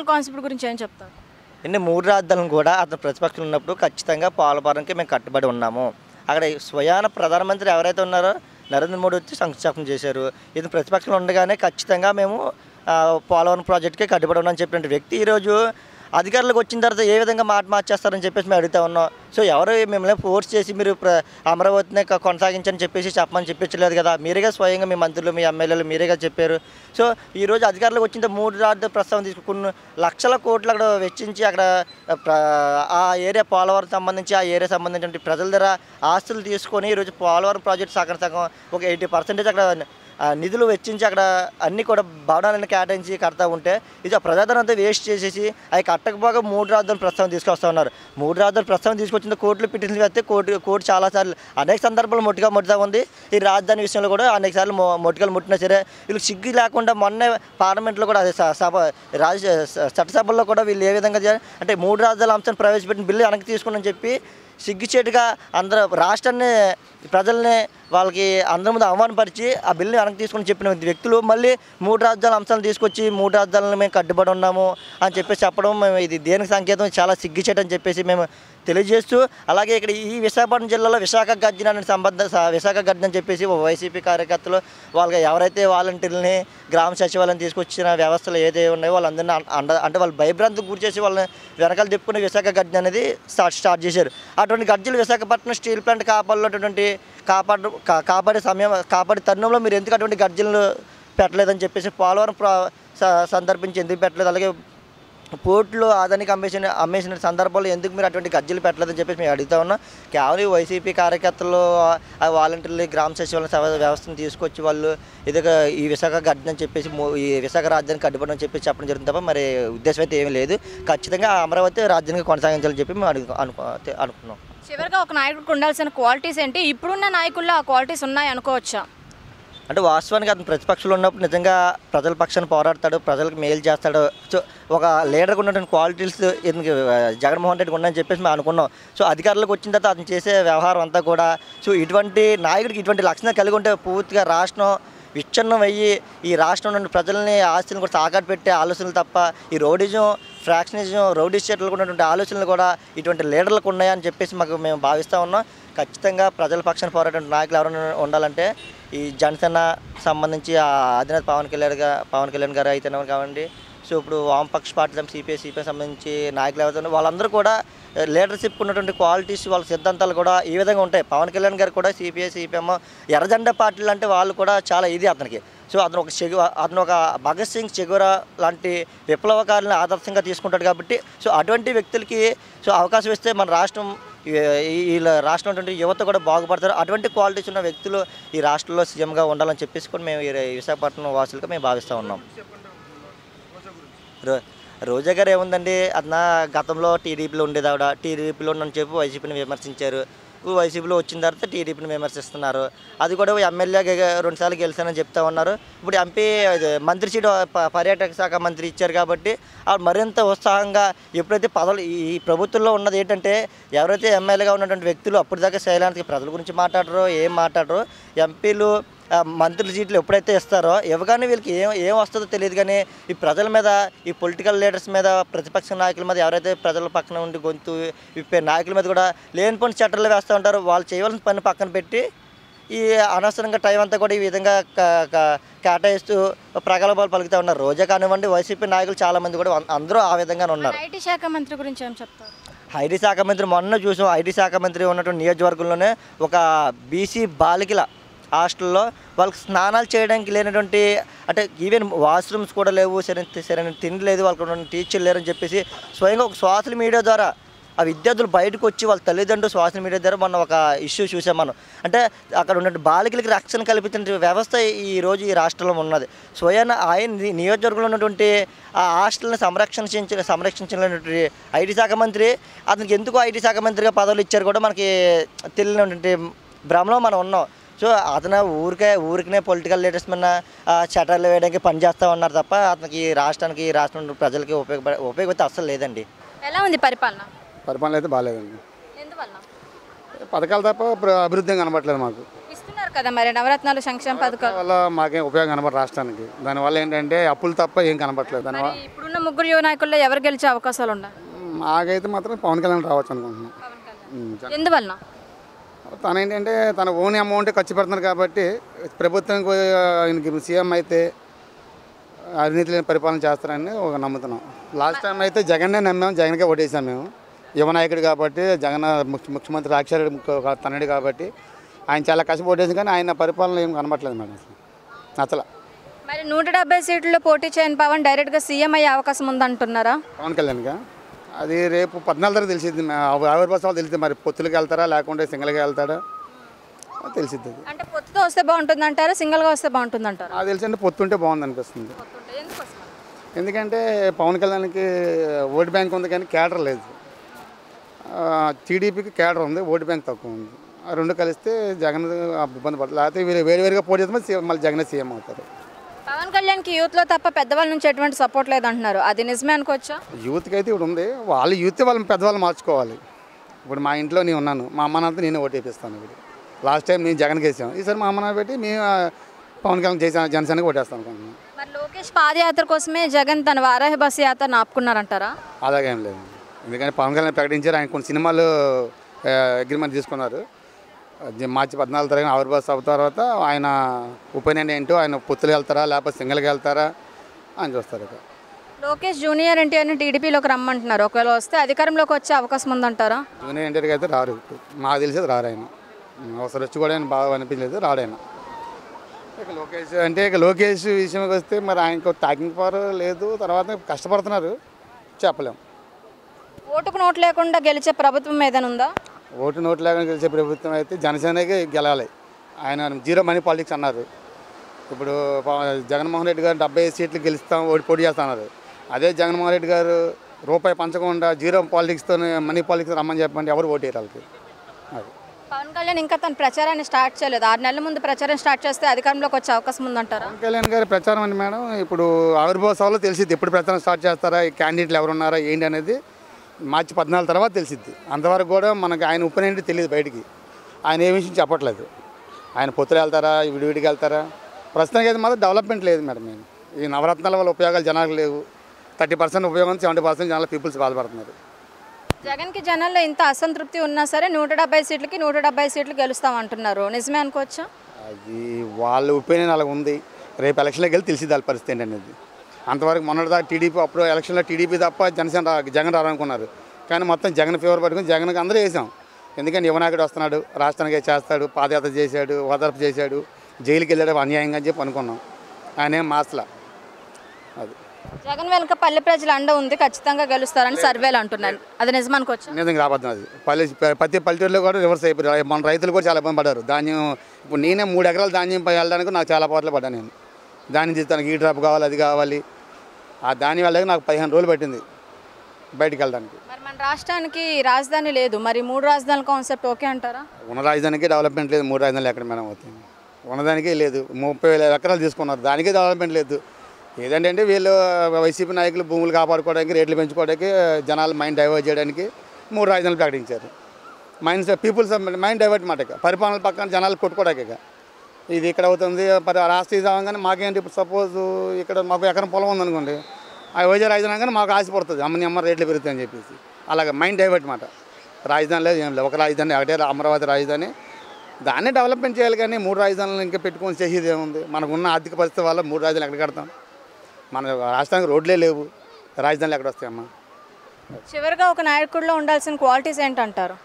రాజధాని కాన్సెప్ట్ గురించి ఏం చెప్తారు? అంటే 3 రాజధానులు కూడా అతను ప్రతిపక్షంలో ఉన్నప్పుడు ఖచ్చితంగా పోలవరంకి మేము కట్టుబడి ఉన్నాము. అక్కడ స్వయాన ప్రధానమంత్రి ఎవరైతే ఉన్నారో నరేంద్ర మోడీ వచ్చి శంకుస్థాపన చేశారు. ఇది ప్రతిపక్షంలో ఉండగానే ఖచ్చితంగా మేము పోలవరం ప్రాజెక్టుకే కట్టుబడి ఉన్నామని చెప్పిన వ్యక్తి ఈరోజు అధికారులకు వచ్చిన తర్వాత ఏ విధంగా మాట మార్చేస్తారని చెప్పేసి మేము అడుగుతా ఉన్నాం. సో ఎవరు మిమ్మల్ని ఫోర్స్ చేసి మీరు అమరావతిని కొనసాగించని చెప్పేసి చెప్పమని చెప్పించలేదు కదా. మీరేగా స్వయంగా మీ మంత్రులు మీ ఎమ్మెల్యేలు మీరేగా చెప్పారు. సో ఈరోజు అధికారులకు వచ్చిన 3 రాజధాని ప్రస్తావన తీసుకున్న లక్షల కోట్లు అక్కడ వెచ్చించి అక్కడ ఆ ఏరియా పోలవరం సంబంధించి ఆ ఏరియా సంబంధించిన ప్రజల దగ్గర ఆస్తులు తీసుకొని ఈరోజు పోలవరం ప్రాజెక్టు సగం ఒక 80% అక్కడ నిధులు వెచ్చించి అక్కడ అన్నీ కూడా భవనాలను కేటాయించి కడతా ఉంటే ఇది ఆ ప్రజాధనం అంతా వేస్ట్ చేసేసి అవి కట్టకపోగా 3 రాజధానుల ప్రస్తావన తీసుకొస్తా ఉన్నారు. 3 రాజధానుల ప్రస్తావన తీసుకొచ్చిన కోర్టులు పిటిషన్లు వేస్తే కోర్టు చాలాసార్లు అనేక సందర్భాలు ముట్టుతా ఉంది. ఈ రాజధాని విషయంలో కూడా అనేక సార్లు మొట్టికలు ముట్టినా సరే వీళ్ళు సిగ్గు లేకుండా మొన్నే పార్లమెంట్లో కూడా అదే చట్టసభల్లో కూడా వీళ్ళు ఏ విధంగా అంటే 3 రాజధానుల అంశాన్ని ప్రవేశపెట్టిన బిల్లు వెనక్కి తీసుకుని చెప్పి సిగ్గుచేటుగా అందరూ రాష్ట్రాన్ని ప్రజల్ని వాళ్ళకి అందరి ముందు అవమానపరిచి ఆ బిల్లుని వెనక్కి తీసుకొని చెప్పిన వ్యక్తులు మళ్ళీ 3 రాజధానుల అంశాలను తీసుకొచ్చి 3 రాజధానులను మేము కట్టుబడి ఉన్నాము అని చెప్పేసి చెప్పడం మేము ఇది దేనికి సంకేతం చాలా సిగ్గుచేటు అని చెప్పేసి మేము తెలియజేస్తూ అలాగే ఇక్కడ ఈ విశాఖపట్నం జిల్లాలో విశాఖ గర్జన అనే విశాఖ గర్జన అని చెప్పేసి వైసీపీ కార్యకర్తలు వాళ్ళకి ఎవరైతే వాలంటీర్లని గ్రామ సచివాలయం తీసుకొచ్చిన వ్యవస్థలు ఏదైతే ఉన్నాయో వాళ్ళందరినీ అంటే వాళ్ళు భయభ్రాంతికి గురి చేసి వాళ్ళని వెనకాల తిప్పుకునే విశాఖ గర్జన అనేది స్టార్ట్ చేశారు. అటువంటి గర్జలు విశాఖపట్నం స్టీల్ ప్లాంట్ కాపాడే తరుణంలో మీరు ఎందుకు అటువంటి గర్జనలు పెట్టలేదని చెప్పేసి పోలవరం సందర్భించి ఎందుకు పెట్టలేదు, అలాగే పోర్టులో ఆదానికి అమ్మేసిన సందర్భాల్లో ఎందుకు మీరు అటువంటి గర్జలు పెట్టలేదని చెప్పేసి మేము అడుగుతా ఉన్నాం. కేవలం వైసీపీ కార్యకర్తలు వాలంటీర్లు గ్రామ సచివాలయ వ్యవస్థను తీసుకొచ్చి వాళ్ళు ఇదిగా ఈ విశాఖ గర్జన అని చెప్పేసి ఈ విశాఖ రాజధానికి కట్టుబడి అని చెప్పేసి చెప్పడం జరుగుతుంది తప్ప మరి ఉద్దేశం అయితే ఏమీ లేదు. ఖచ్చితంగా అమరావతి రాజధానికి కొనసాగించాలని చెప్పి మేము అనుకున్నాం. చివరిగా ఒక నాయకుడికి ఉండాల్సిన క్వాలిటీస్ ఏంటి? ఇప్పుడున్న నాయకుల్లో ఆ క్వాలిటీస్ ఉన్నాయి అనుకోవచ్చా? అంటే వాస్తవానికి అతను ప్రతిపక్షంలో ఉన్నప్పుడు నిజంగా ప్రజల పక్షాన్ని పోరాడతాడు, ప్రజలకు మేలు చేస్తాడు. సో ఒక లీడర్గా ఉన్నటువంటి క్వాలిటీస్ ఎందుకు జగన్మోహన్ రెడ్డికి ఉన్నాయని చెప్పేసి మేము అనుకున్నాం. సో అధికారులకు వచ్చిన తర్వాత అతను చేసే వ్యవహారం అంతా కూడా సో ఇటువంటి నాయకుడికి ఇటువంటి లక్షణాలు కలిగి ఉంటే పూర్తిగా రాష్ట్రం విచ్ఛిన్నం అయ్యి ఈ రాష్ట్రం నుండి ప్రజల్ని ఆస్తులను కూడా తాకట్టు పెట్టే ఆలోచనలు తప్ప ఈ రౌడిజం ఫ్రాక్షనిజం రౌడీ స్టేట్లకు ఉన్నటువంటి ఆలోచనలు కూడా ఇటువంటి లీడర్లకు ఉన్నాయని చెప్పేసి మేము భావిస్తూ ఉన్నాం. ఖచ్చితంగా ప్రజల పక్షాన పోరాడే నాయకులు ఎవరైనా ఉండాలంటే ఈ జనసేన సంబంధించి అధినేత పవన్ కళ్యాణ్ గారు అయితే కావండి. సో ఇప్పుడు వామపక్ష పార్టీ సిపిఐ సంబంధించి నాయకులు ఎవరైతే వాళ్ళందరూ కూడా లీడర్షిప్ ఉన్నటువంటి క్వాలిటీస్ వాళ్ళ సిద్ధాంతాలు కూడా ఈ విధంగా ఉంటాయి. పవన్ కళ్యాణ్ గారు కూడా సిపిఎం ఎర్రజెండా పార్టీలు అంటే వాళ్ళు కూడా చాలా ఇది అతనికి. సో అతను ఒక భగత్ సింగ్ చెగురా లాంటి విప్లవకారులను ఆదర్శంగా తీసుకుంటాడు కాబట్టి సో అటువంటి వ్యక్తులకి సో అవకాశం ఇస్తే మన రాష్ట్రం ఈ రాష్ట్రంలో ఉన్నటువంటి యువత కూడా బాగుపడతారు. అటువంటి క్వాలిటీస్ ఉన్న వ్యక్తులు ఈ రాష్ట్రంలో సీఎంగా ఉండాలని చెప్పేసి కూడా మేము ఈ విశాఖపట్నం వాసులుగా మేము భావిస్తూ ఉన్నాం. రోజా గారు ఏముందండి, అతను గతంలో టీడీపీలో ఉండేది ఆవిడ, టీడీపీలో ఉన్నని చెప్పి వైసీపీని విమర్శించారు. వైసీపీలో వచ్చిన తర్వాత టీడీపీని విమర్శిస్తున్నారు. అది కూడా ఎమ్మెల్యేగా 2 సార్లు గెలిచానని చెప్తా ఉన్నారు. ఇప్పుడు ఎంపీ మంత్రి సీటు పర్యాటక శాఖ మంత్రి ఇచ్చారు కాబట్టి ఆవిడ మరింత ఉత్సాహంగా ఎప్పుడైతే పదవులు ఈ ప్రభుత్వంలో ఉన్నది ఏంటంటే ఎవరైతే ఎమ్మెల్యేగా ఉన్నటువంటి వ్యక్తులు అప్పటిదాకా సైలెంట్గా ప్రజల గురించి మాట్లాడరో ఏం మాట్లాడరో ఎంపీలు మంత్రుల సీట్లు ఎప్పుడైతే ఇస్తారో ఇవ్వగానే వీళ్ళకి ఏం వస్తుందో తెలియదు. కానీ ఈ ప్రజల మీద ఈ పొలిటికల్ లీడర్స్ మీద ప్రతిపక్ష నాయకుల మీద ఎవరైతే ప్రజల పక్కన ఉండి గొంతు విప్పే నాయకుల మీద కూడా లేనిపోని చట్టాలు వేస్తూ ఉంటారు. వాళ్ళు చేయవలసిన పని పక్కన పెట్టి ఈ అనవసరంగా టైం అంతా కూడా ఈ విధంగా కేటాయిస్తూ ప్రగల్భాలు పలుకుతూ ఉన్నారు. రోజా కానివ్వండి వైసీపీ నాయకులు చాలామంది కూడా అందరూ ఆ విధంగానే ఉన్నారు. ఐటీ శాఖ మంత్రి గురించి ఏం చెప్తారు? ఐటీ శాఖ మంత్రి మొన్న చూసాం. ఐటీ శాఖ మంత్రి ఉన్నటువంటి నియోజకవర్గంలోనే ఒక బీసీ బాలికల హాస్టల్లో వాళ్ళకి స్నానాలు చేయడానికి లేనటువంటి అంటే ఈవెన్ వాష్రూమ్స్ కూడా లేవు, సరైన తిండి లేదు, వాళ్ళకి టీచర్లు లేరని చెప్పేసి స్వయంగా ఒక సోషల్ మీడియా ద్వారా ఆ విద్యార్థులు బయటకు వచ్చి వాళ్ళ తల్లిదండ్రులు సోషల్ మీడియా ద్వారా మనం ఒక ఇష్యూ చూసాం మనం. అంటే అక్కడ ఉన్న బాలికలకి రక్షణ కల్పించిన వ్యవస్థ ఈరోజు ఈ రాష్ట్రంలో ఉన్నది. స్వయాన ఆయన నియోజకవర్గంలో ఉన్నటువంటి ఆ హాస్టల్ని సంరక్షించినటువంటి ఐటీ శాఖ మంత్రి అతనికి ఎందుకు ఐటీ శాఖ మంత్రిగా పదవులు ఇచ్చారు కూడా మనకి తెలియనటువంటి భ్రమలో మనం ఉన్నాం. సో అతను ఊరికనే పొలిటికల్ లీడర్స్ మీద చట్టాలు వేయడానికి పనిచేస్తూ ఉన్నారు తప్ప అతనికి రాష్ట్రం ప్రజలకి ఉపయోగపడితే అస్సలు లేదండి. ఎలా ఉంది పరిపాలన? పరిపాలన అయితే బాగాలేదండి. ఎందువల్ల? పథకాలు తప్ప అభివృద్ధి కనబడట్లేదు మాకు. ఇస్తున్నారు కదా మరి నవరత్నాలు సంక్షేమ పథకాలు. వల్ల మాకేం ఉపయోగం కనబడదు రాష్ట్రానికి. దానివల్ల ఏంటంటే అప్పులు తప్ప ఏం కనబడట్లేదు. దానివల్ల ఇప్పుడున్న ముగ్గురు యువ నాయకుల్లో ఎవరు గెలిచే అవకాశాలు ఉన్నాయి? మాకైతే మాత్రం పవన్ కళ్యాణ్ రావచ్చు అనుకుంటున్నాం. ఎందువలన? తను ఏంటంటే తన ఓన్ అమౌంట్ ఖర్చు పెడుతున్నారు కాబట్టి ప్రభుత్వం ఆయనకి సీఎం అయితే అవినీతి లేని పరిపాలన చేస్తారని ఒక నమ్ముతున్నాం. లాస్ట్ టైం అయితే జగన్నే నమ్మాం, జగన్కే ఓటేసాం మేము. యువ నాయకుడు కాబట్టి జగన్ ముఖ్యమంత్రి రాజశేఖర తనడు కాబట్టి ఆయన చాలా కష్టపడి ఓటేసాం, కానీ ఆయన పరిపాలన ఏం కనబట్టలేదు మేడం. అసలు మరి 170 సీట్లలో పోటీ చేయని పవన్ డైరెక్ట్గా సీఎం అయ్యే అవకాశం ఉందంటున్నారా? పవన్ కళ్యాణ్గా అది రేపు 14 తారీఖు తెలిసింది. ఆవిర్భావాలు తెలిసింది. మరి పొత్తులకి వెళ్తారా లేకుంటే సింగిల్గా వెళ్తాడా తెలిసిద్ది. అంటే పొత్తుతో వస్తే బాగుంటుంది అంటారా, సింగిల్గా వస్తే బాగుంటుంది అంటారా? అది తెలిసి అంటే పొత్తుంటే బాగుంది అనిపిస్తుంది. ఎందుకంటే పవన్ కళ్యాణ్కి ఓటు బ్యాంక్ ఉంది కానీ క్యాడర్ లేదు. టీడీపీకి క్యాడర్ ఉంది, ఓటు బ్యాంక్ తక్కువ ఉంది. ఆ రెండు కలిస్తే జగన్ ఇబ్బంది పడలేదు. లేకపోతే వీళ్ళు వేరువేరుగా పోటీ చేస్తే మళ్ళీ జగన్ సీఎం అవుతారు. పవన్ కళ్యాణ్కి యూత్లో తప్ప పెద్దవాళ్ళ నుంచి ఎటువంటి సపోర్ట్ లేదంటున్నారు, అది నిజమే అనుకోవచ్చా? యూత్కి అయితే ఇప్పుడు ఉంది. వాళ్ళు యూత్ వాళ్ళని పెద్దవాళ్ళు మార్చుకోవాలి. ఇప్పుడు మా ఇంట్లో నేను ఉన్నాను, మా అమ్మ నాన్నతో నేనే ఓటు వేపిస్తాను. ఇప్పుడు లాస్ట్ టైం నేను జగన్కి వేసాం, ఈసారి మా అమ్మ నాన్న పెట్టి మేము పవన్ కళ్యాణ్ చేసాం, జనసేనకి ఓటేస్తాను అనుకుంటున్నాను. మరి లోకేష్ పాదయాత్ర కోసమే జగన్ తన వారాహి బస్సు యాత్ర ఆపుకున్నారంటారా? అలాగేం లేదు. ఎందుకంటే పవన్ కళ్యాణ్ ప్రకటించారు, ఆయన కొన్ని సినిమాలు అగ్రిమెంట్ తీసుకున్నారు. మార్చి 14 తారీఖున ఆవిర్భావ సభ తర్వాత ఆయన ఒపీనియన్ ఏంటో, ఆయన పొత్తులు వెళ్తారా లేకపోతే సింగిల్గా వెళ్తారా అని చూస్తారు. లోకేష్ జూనియర్ ఎన్టీఆర్ని టీడీపీలోకి రమ్మంటున్నారు, ఒకవేళ వస్తే అధికారంలోకి వచ్చే అవకాశం ఉందంటారా? జూనియర్ ఎన్టీఆర్కి అయితే రారు, మాకు తెలిసేది రారు. ఆయన అవసరం వచ్చి కూడా ఆయన బాగా అనిపించలేదు, రాడాయన. ఇక లోకేష్ అంటే ఇక లోకేష్ విషయంకి వస్తే మరి ఆయనకు టాకింగ్ పవర్ లేదు, తర్వాత కష్టపడుతున్నారు, చెప్పలేం. ఓటుకు నోటు లేకుండా గెలిచే ప్రభుత్వం ఏదైనా ఉందా? ఓటు నోటు లేకుండా గెలిచే ప్రభుత్వం అయితే జనసేనకే గెలాలి. ఆయన జీరో మనీ పాలిటిక్స్ అన్నారు. ఇప్పుడు జగన్మోహన్ రెడ్డి గారు 75 సీట్లు గెలుస్తాం, పోటీ చేస్తున్నారు. అదే జగన్మోహన్ రెడ్డి గారు రూపాయి పంచకుండా జీరో పాలిటిక్స్తో మనీ పాలిటిక్స్ రమ్మని చెప్పండి, ఎవరు ఓటు వేయాలి వాళ్ళకి. అది పవన్ కళ్యాణ్ ఇంకా తన ప్రచారాన్ని స్టార్ట్ చేయలేదు, 6 నెలల ముందు ప్రచారం స్టార్ట్ చేస్తే అధికారంలోకి వచ్చే అవకాశం ఉందంటారా? పవన్ కళ్యాణ్ గారి ప్రచారం అండి మేడం, ఇప్పుడు ఆవిర్భావ సభలో తెలిసిద్ది ఎప్పుడు ప్రచారం స్టార్ట్ చేస్తారా, ఈ క్యాండిడేట్లు ఎవరు ఉన్నారా ఏంటి అనేది మార్చి 14 తర్వాత తెలిసిద్ది. అంతవరకు కూడా మనకి ఆయన ఒపీనియన్ తెలియదు బయటికి. ఆయన ఏ విషయం చెప్పట్లేదు. ఆయన పొత్తులు వెళ్తారా, విడివిడికి వెళ్తారా, ప్రస్తుతానికి అయితే మాత్రం డెవలప్మెంట్ లేదు మేడం. నేను ఈ నవరత్నాల వల్ల ఉపయోగాలు జనాలకు లేవు. 30% ఉపయోగం, 70% జనాల పీపుల్స్ బాధపడుతున్నారు. జగన్కి జనాల్లో ఇంత అసంతృప్తి ఉన్నా సరే 170 సీట్లకి 170 సీట్లు గెలుస్తామంటున్నారు, నిజమే అనుకోవచ్చా? అది వాళ్ళ ఒపీనియన్ అలా ఉంది. రేపు ఎలక్షన్లోకి వెళ్ళి తెలిసి దాని పరిస్థితి ఏంటనేది. అంతవరకు మొన్నటిదాకా టీడీపీ, అప్పుడు ఎలక్షన్లో టీడీపీ తప్ప జనసేన జగన్ రావాలనుకున్నారు, కానీ మొత్తం జగన్ ఫేవర్ పట్టుకుని జగన్కి అందరూ వేసాం. ఎందుకంటే యువనాయకుడు వస్తున్నాడు, రాష్ట్రానికి చేస్తాడు, పాదయాత్ర చేశాడు, ఓదార్పు చేశాడు, జైలుకి వెళ్ళాడు అన్యాయంగా అని చెప్పి అనుకున్నాం. ఆయన ఏం మాసలా. అది జగన్ వెనుక పల్లె ప్రజల అండ ఉంది, ఖచ్చితంగా గెలుస్తారని సర్వేలు అంటున్నారు, అది నిజం అనుకోవచ్చు? నిజంగా రాబోద్దు. అది ప్రతి పల్లెటూరులో కూడా రివర్స్ అయిపోయారు. మన రైతులు కూడా చాలా ఇబ్బంది పడ్డారు. ధాన్యం ఇప్పుడు నేనే 3 ఎకరాలు ధాన్యం వెళ్ళడానికి నాకు చాలా పోట్లు పడ్డాను. నేను ధాన్యం తీస్తానికి ఈ డ్రాప్ కావాలి, అది కావాలి. ఆ ధాన్యం వెళ్ళడానికి నాకు 15 రోజులు పట్టింది బయటికి వెళ్ళడానికి. మరి మన రాష్ట్రానికి రాజధాని లేదు, మరి 3 రాజధానుల కాన్సెప్ట్ ఓకే అంటారా? ఉన్న రాజధానికి డెవలప్మెంట్ లేదు, 3 రాజధానులు ఎక్కడ మేడం అవుతుంది? ఉన్నదానికే లేదు. 30,000 ఎకరాలు తీసుకున్నారు, దానికే డెవలప్మెంట్ లేదు. ఏదంటే వీళ్ళు వైసీపీ నాయకులు భూములు కాపాడుకోవడానికి, రేట్లు పెంచుకోవడానికి, జనాలు మైండ్ డైవర్ట్ చేయడానికి 3 రాజధానులు ప్రకటించారు. పీపుల్స్ మైండ్ డైవర్ట్ మాట. పరిపాలన పక్కన జనాలు కొట్టుకోవడానికి. ఇది ఇక్కడ అవుతుంది, రాష్ట్ర ఇది అవగానే మాకేంటి. ఇప్పుడు సపోజ్ ఇక్కడ మాకు ఎకరం పొలం ఉందనుకోండి, ఆ వైజాగ్ రాజధాని కానీ మాకు ఆశపడుతుంది, అమ్మ రేట్లు పెరుగుతాయని చెప్పేసి. అలాగే మైండ్ డైవర్ట్ మాట. రాజధాని లేదు, ఏం లేదు. ఒక రాజధాని ఒకటే అమరావతి రాజధాని, దాన్నే డెవలప్మెంట్ చేయాలి. కానీ 3 రాజధానులు ఇంకా పెట్టుకొని చేసేది ఏముంది? మనకున్న ఆర్థిక పరిస్థితి వల్ల 3 రాజధానులు ఎక్కడ కడతాం? మన రాష్ట్రానికి రోడ్లే లేవు, రాజధానులు ఎక్కడ వస్తాయమ్మా? చివరిగా ఒక నాయకుడిలో ఉండాల్సిన క్వాలిటీస్ ఏంటంటారు?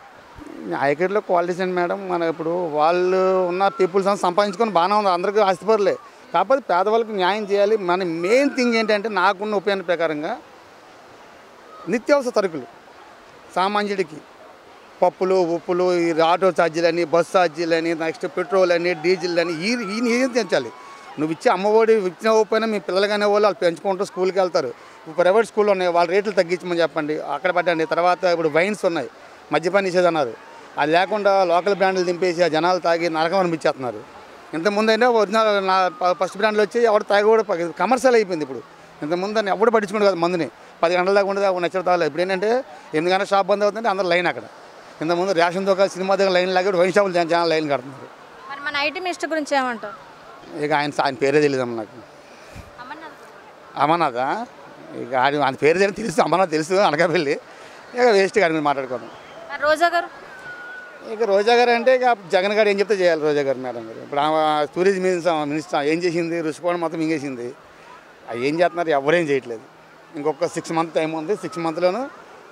నాయకుడిలో క్వాలిటీస్ ఏంటి మేడం? మన ఇప్పుడు వాళ్ళు ఉన్న పీపుల్స్ అని సంపాదించుకొని బాగానే ఉంది, అందరికీ ఆస్తిపరులే. కాకపోతే పేదవాళ్ళకి న్యాయం చేయాలి. మన మెయిన్ థింగ్ ఏంటంటే నాకున్న ఒపీనియన్ ప్రకారంగా నిత్యావసర సరుకులు సామాన్యుడికి పప్పులు, ఉప్పులు, ఈ ఆటో ఛార్జీలని, బస్ ఛార్జీలని, నెక్స్ట్ పెట్రోల్ అని, డీజిల్ అని ఈ ఏం తెంచాలి. నువ్వు ఇచ్చే అమ్మఒడి ఇచ్చినకపోయినా మీ పిల్లలు కానీ వాళ్ళు పెంచుకుంటూ స్కూల్కి వెళ్తారు. ప్రైవేట్ స్కూల్లో ఉన్నాయి, వాళ్ళ రేట్లు తగ్గించమని చెప్పండి, అక్కడ పెట్టండి. తర్వాత ఇప్పుడు వైన్స్ ఉన్నాయి, మద్యపాన నిషేధం అన్నారు, అది లేకుండా లోకల్ బ్రాండ్లు దింపేసి ఆ జనాలు తాగి నరకం అనిపించేస్తున్నారు. ఇంతకుముందు అయినా ఒరిజినల్ ఫస్ట్ బ్రాండ్లు వచ్చి ఎవరు తాగి కూడా కమర్షియల్ అయిపోయింది. ఇప్పుడు ఇంతకుముందు అని ఎవరు పట్టించుకుంటు కాదు, మందుని 10 గంటల దాకా ఉండదు, నచ్చడం తాగలేదు. ఇప్పుడు ఏంటంటే 8 గంటల షాప్ బంద్ అవుతుంటే అందరూ లైన్ అక్కడ. ఇంతకుముందు రేషన్ దొంగ సినిమా దగ్గర లైన్ లాగా వైన్ షాపులు జనాలు లైన్ కడుతున్నారు. మరి మన ఐటీ మినిస్టర్ గురించి ఏమంటారు? ఇక ఆయన పేరే తెలియదమ్మా నాకు. అమర్నాథ్ ఇక ఆయన పేరు తెలియదు, తెలుసు అమర్నాథ్ తెలుసు అనకాపల్లి. ఇక వేస్ట్ గారి మీద మాట్లాడుకోవడం. రోజా గారు? ఇక రోజా గారు అంటే ఇక జగన్ గారు ఏం చెప్తే చేయాలి రోజా గారు మేడం గారు. ఇప్పుడు ఆమె టూరిజం మినిస్టర్ ఏం చేసింది? రుషికోవడం మొత్తం మింగేసింది. అవి ఏం చేస్తున్నారు? ఎవరేం చేయట్లేదు. ఇంకొక 6 మంత్ టైం ఉంది. 6 మంత్లోనూ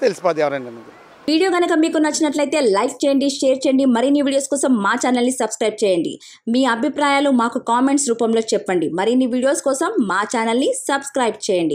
తెలిసిపోద్ది ఎవరండి అనేది. వీడియో కనుక మీకు నచ్చినట్లయితే లైక్ చేయండి, షేర్ చేయండి. మరిన్ని వీడియోస్ కోసం మా ఛానల్ని సబ్స్క్రైబ్ చేయండి. మీ అభిప్రాయాలు మాకు కామెంట్స్ రూపంలో చెప్పండి. మరిన్ని వీడియోస్ కోసం మా ఛానల్ని సబ్స్క్రైబ్ చేయండి.